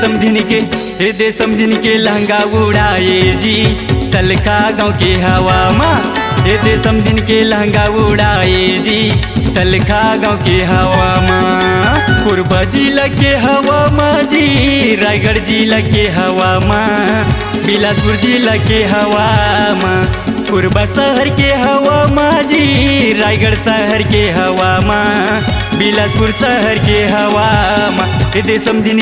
समझिन के दे समझिन के लहंगा उड़ाए जी सलखा गाँव के हवा माँ। दे समझिन के लहंगा उड़ाए जी सलखा गाँव के हवा माँ। कोरबा जिला के हवा माँ जी, रायगढ़ जिला के हवा माँ, बिलासपुर जिला के हवा माँ, कोरबा शहर के हवा माँ जी, रायगढ़ शहर के हवा माँ, बिलासपुर शहर के हवा माँ। दे समझिन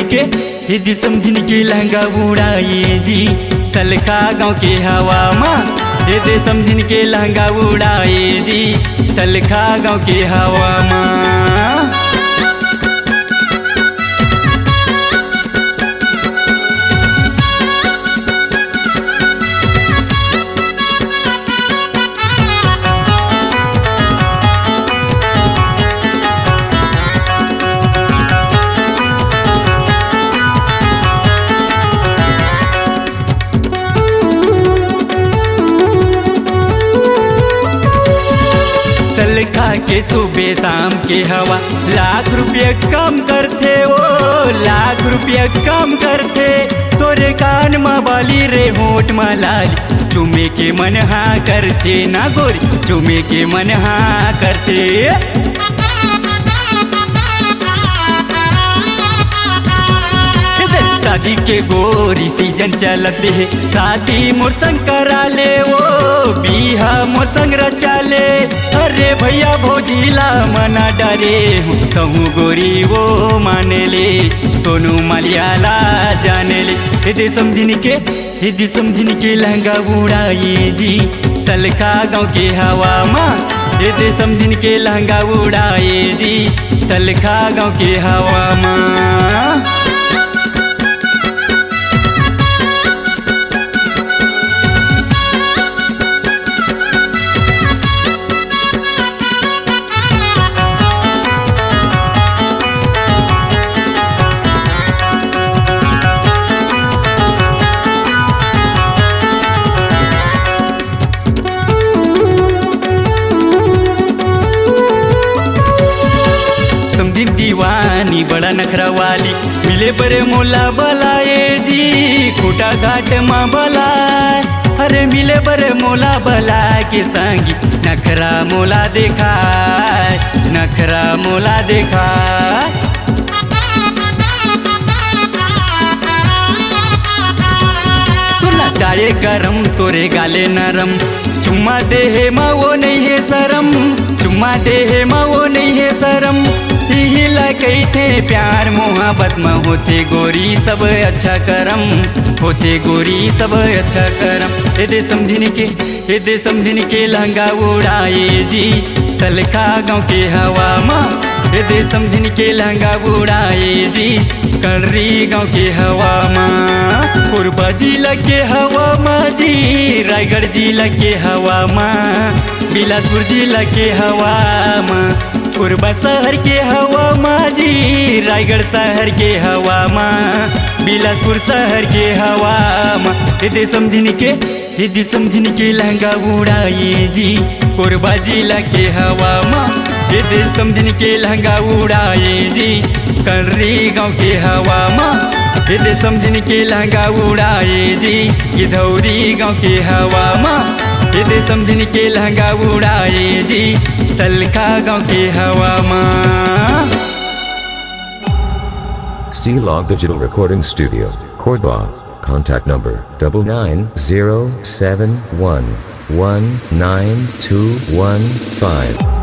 के लहंगा उड़ाए जी सलखा गाँव के हवा माँ। दे समझिन के लहंगा उड़ाए जी सलखा गाँव के हवा माँ। सलखा के सुबह शाम के हवा लाख रुपये कम करते, ओ लाख रुपये कम करते। तोरे कान में बाली रे होठ में लाली, चुमे के मन हाँ करते ना गोरी, चुमे के मन हाँ करते। शादी के गोरी सीजन चलते है, शादी मोर संग करा ले, वो बिहा मोर संग रचा ले। अरे भैया भौजीला मना डरे हूँ, कहूँ गोरी वो माने ले, सोनू मलियाला जाने ले। दे समझिन के लहंगा उड़ाए जी सलखा गाँव के हवा माँ। दे समझिन के लहंगा उड़ाए जी सलखा गाँव के हवा माँ। दीवानी बड़ा नखरा वाली, मिले बड़े मोला बलाए जी खोटा घाट माँ बलाए। अरे मिले बड़े मोला बला के संगी नखरा मोला देखाए, नखरा मोला देखाए। सुना चाहे गरम तोरे गाले नरम, चुम्मा दे है माँ वो नहीं है शरम, चुम्मा दे है माँ वो नहीं है शरम। हिला कहते प्यार मोहब्बत में होते गोरी सब अच्छा करम, होते गोरी सब अच्छा करम। दे समझिन के लहंगा उड़ाए जी सलखा गाँव के हवा माँ। दे समझिन के लहंगा उड़ाए जी कलरी गाँव के हवा माँ। कोरबा जिला के हवा माँ जी, रायगढ़ जिला के हवा माँ, बिलासपुर जिला के हवा माँ, कोरबा शहर के हवा माँ जी, रायगढ़ शहर के हवा माँ, बिलासपुर शहर के हवा माँ। दे समझिन के लहंगा उड़ाए जी कोरबा जिला के हवा माँ। दे समझिन के लहंगा उड़ाए जी कलरी गाँव के हवा माँ। दे समझिन के लहंगा उड़ाए जी गिधौरी गाँव के हवा माँ। दे समझिन के लहंगा उड़ाए जी सलखा गाँव के हवा माँ। C-Log Digital Recording Studio, Cordoba. Contact number 99071192115.